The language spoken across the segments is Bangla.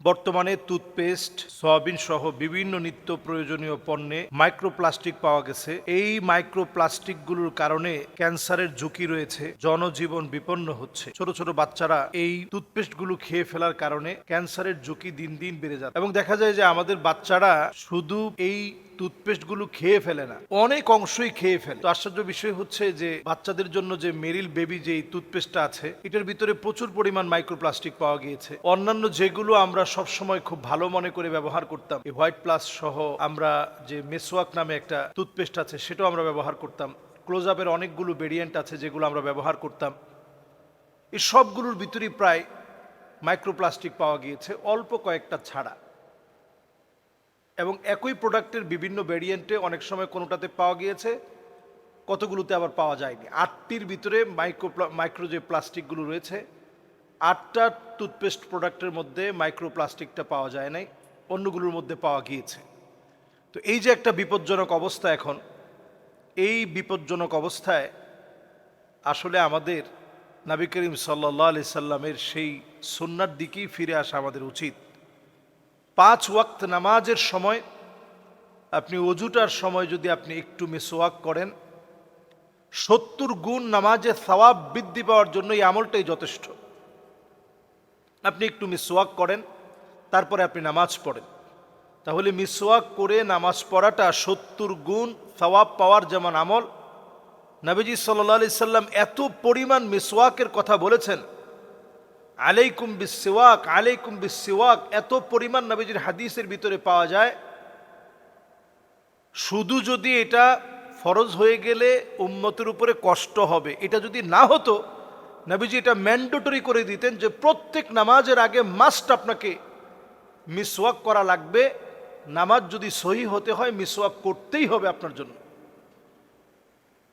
বর্তমানে টুথপেস্ট, সয়াবিন সহ বিভিন্ন নিত্য প্রয়োজনীয় পণ্যে মাইক্রোপ্লাস্টিক পাওয়া গেছে। এই মাইক্রোপ্লাস্টিকগুলোর কারণে ক্যান্সারের ঝুঁকি রয়েছে, জনজীবন বিপন্ন হচ্ছে। ছোট ছোট বাচ্চারা এই টুথপেস্টগুলো খেয়ে ফেলার কারণে ক্যান্সারের ঝুঁকি দিন দিন বেড়ে যাচ্ছে। এবং দেখা যায় যে আমাদের বাচ্চারা শুধু এই টুথপেস্টগুলো খেয়ে ফেলে না, অনেক অংশই খেয়ে ফেলে। তো আশ্চর্য বিষয় হচ্ছে যে বাচ্চাদের জন্য যে মেরিল বেবি যে টুথপেস্টটা আছে, এটার ভিতরে প্রচুর পরিমাণ মাইক্রোপ্লাস্টিক পাওয়া গিয়েছে। অন্যান্য যেগুলো আমরা সবসময় খুব ভালো মনে করে ব্যবহার করতাম, এই হোয়াইট প্লাস সহ আমরা যে মেসওয়াক নামে একটা টুথপেস্ট আছে সেটাও আমরা ব্যবহার করতাম। ক্লোজ আপের অনেকগুলো ভেরিয়েন্ট আছে যেগুলো আমরা ব্যবহার করতাম। এই সবগুলোর ভিতরেই প্রায় মাইক্রোপ্লাস্টিক পাওয়া গিয়েছে, অল্প কয়েকটা ছাড়া। এবং একই প্রোডাক্টের বিভিন্ন ভেরিয়েন্টে অনেক সময় কোনোটাতে পাওয়া গিয়েছে, কতগুলোতে আবার পাওয়া যায়নি। 8টির ভিতরে মাইক্রো যে প্লাস্টিকগুলো রয়েছে, 8টা টুথপেস্ট প্রোডাক্টের মধ্যে মাইক্রোপ্লাস্টিকটা পাওয়া যায় নাই, অন্যগুলোর মধ্যে পাওয়া গিয়েছে। তো এই যে একটা বিপজ্জনক অবস্থা, এখন এই বিপজ্জনক অবস্থায় আসলে আমাদের নবী করিম সাল্লাল্লাহু আলাইহি সাল্লামের সেই সুন্নার দিকেই ফিরে আসা আমাদের উচিত। 5 ওয়াক্ত নামাজের সময় আপনি অজুটার সময় যদি আপনি একটু মিসওয়াক করেন, 70 গুণ নামাজের সওয়াব বৃদ্ধি পাওয়ার জন্য এই আমলটাই যথেষ্ট। আপনি একটু মিসওয়াক করেন, তারপরে আপনি নামাজ পড়েন, তাহলে মিসওয়াক করে নামাজ পড়াটা 70 গুণ সওয়াব পাওয়ার যেমন আমল। নবীজি সাল্লাল্লাহু আলাইহি সাল্লাম এত পরিমাণ মিসওয়াকের কথা বলেছেন, আলাইকুম বিসওয়াক আলাইকুম বিসওয়াক, এত পরিমাণ নবীজির হাদিসের ভিতরে পাওয়া যায়। শুধু যদি এটা ফরজ হয়ে গেলে উম্মতের উপরে কষ্ট হবে, এটা যদি না হতো, নবীজি এটা ম্যান্ডেটরি করে দিতেন যে প্রত্যেক নামাজের আগে মাস্ট আপনাকে মিসওয়াক করা লাগবে। নামাজ যদি সহি হতে হয় মিসওয়াক করতেই হবে আপনার জন্য।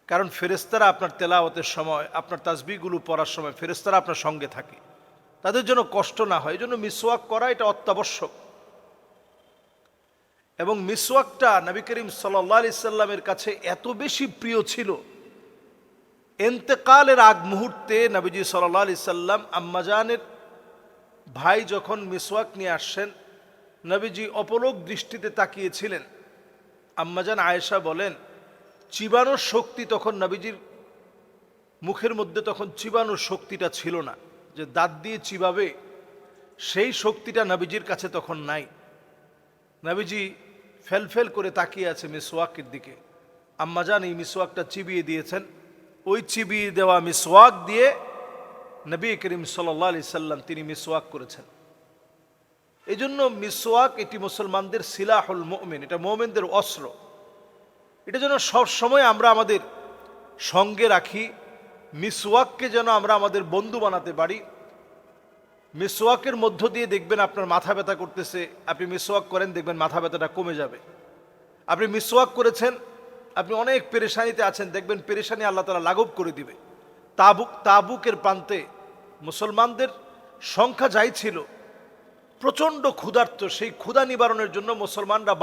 কারণ ফেরেশতারা আপনার তেলাওয়াতের সময়, আপনার তাসবিহগুলো পড়ার সময় ফেরেশতারা আপনার সঙ্গে থাকে, তাদের জন্য কষ্ট না হয়, এই জন্য মিসওয়াক করা এটা অত্যাবশ্যক। এবং মিসওয়াকটা নবী করিম সাল্লাল্লাহু আলাইহি সাল্লামের কাছে এত বেশি প্রিয় ছিল, ইন্তেকালের আগ মুহূর্তে নবীজি সাল্লাল্লাহু আলাইহি সাল্লাম আম্মাজানের ভাই যখন মিসওয়াক নিয়ে আসছেন, নবীজি অপলক দৃষ্টিতে তাকিয়েছিলেন। আম্মাজান আয়েশা বলেন, চিবানোর শক্তি তখন নবীজির মুখের মধ্যে তখন চিবানোর শক্তিটা ছিল না, যে দাঁত দিয়ে চিবাবে সেই শক্তিটা নবীজির কাছে তখন নাই। নবীজি ফেল করে তাকিয়ে আছে মিসওয়াকের দিকে। আম্মাজান এই মিসওয়াকটা চিবিয়ে দিয়েছেন। ওই চিবিয়ে দেওয়া মিসওয়াক দিয়ে নবী করিম সাল্লাল্লাহু আলাইহি সাল্লাম তিনি মিসওয়াক করেছেন। এই জন্য মিসওয়াক এটি মুসলমানদের সিলাহুল মুমিন, এটা মুমিনদের অস্ত্র। এটা যেন সব সময় আমরা আমাদের সঙ্গে রাখি। মিসওয়াককে যেন আমরা আমাদের বন্ধু বানাতে পারি। মিসওয়াকের মধ্য দিয়ে দেখবেন আপনার মাথা ব্যথা করতেছে, আপনি মিসওয়াক করেন, দেখবেন মাথা ব্যথাটা কমে যাবে। আপনি মিসওয়াক করেছেন, আপনি অনেক পেরেশানিতে আছেন, দেখবেন পেরেশানি আল্লাহ তাআলা লাঘব করে দিবে। তাবুকের প্রান্তে মুসলমানদের সংখ্যা যাই ছিল, প্রচণ্ড ক্ষুধার্ত, সেই ক্ষুধা নিবারণের জন্য মুসলমানরা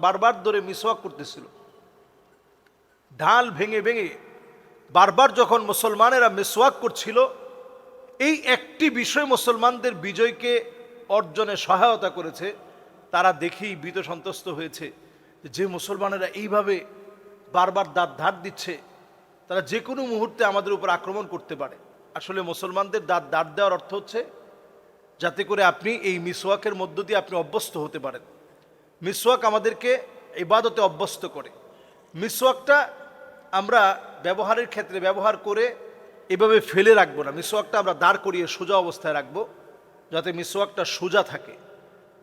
বারবার ধরে মিসওয়াক করতেছিল। ঢাল ভেঙে ভেঙে বারবার যখন মুসলমানেরা মিসওয়াক করছিল, এই একটি বিষয় মুসলমানদের বিজয়কে অর্জনে সহায়তা করেছে। তারা দেখেই ভীত সন্ত্রস্ত হয়েছে যে মুসলমানেরা এইভাবে বারবার দাঁত ধার দিচ্ছে, তারা যে কোনো মুহূর্তে আমাদের উপর আক্রমণ করতে পারে। আসলে মুসলমানদের দাঁত ধার দেওয়ার অর্থ হচ্ছে যাতে করে আপনি এই মিসওয়াকের মধ্য দিয়ে আপনি অভ্যস্ত হতে পারেন। মিসওয়াক আমাদেরকে ইবাদতে অভ্যস্ত করে। মিসওয়াকটা আমরা ব্যবহারের ক্ষেত্রে ব্যবহার করে এভাবে ফেলে রাখবো না, মিসওয়াকটা আমরা দাঁড় করিয়ে সোজা অবস্থায় রাখবো, যাতে মিসওয়াকটা সোজা থাকে।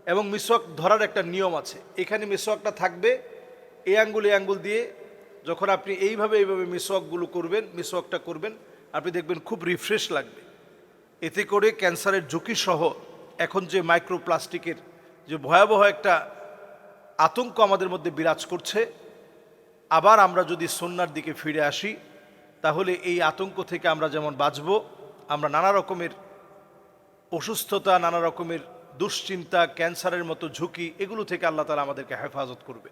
এবং মিসওয়াক ধরার একটা নিয়ম আছে, এখানে মিসওয়াকটা থাকবে, এই আঙ্গুল দিয়ে যখন আপনি এইভাবে মিসওয়াকগুলো করবেন, মিসওয়াকটা করবেন, আপনি দেখবেন খুব রিফ্রেশ লাগবে। এতে করে ক্যান্সারের ঝুঁকি সহ এখন যে মাইক্রোপ্লাস্টিকের যে ভয়াবহ একটা আতঙ্ক আমাদের মধ্যে বিরাজ করছে, আবার আমরা যদি সুন্নার দিকে ফিরে আসি, তাহলে এই আতঙ্ক থেকে আমরা যেমন বাঁচব, আমরা নানা রকমের অসুস্থতা, নানা রকমের দুশ্চিন্তা, ক্যান্সারের মতো ঝুঁকি, এগুলো থেকে আল্লাহ তাআলা আমাদেরকে হেফাজত করবে।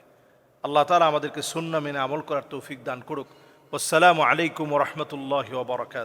আল্লাহ তাআলা আমাদেরকে সুন্নাহ মেনে আমল করার তৌফিক দান করুক। আসসালামু আলাইকুম ওয়া রাহমাতুল্লাহি ওয়া বারাকাতুহু।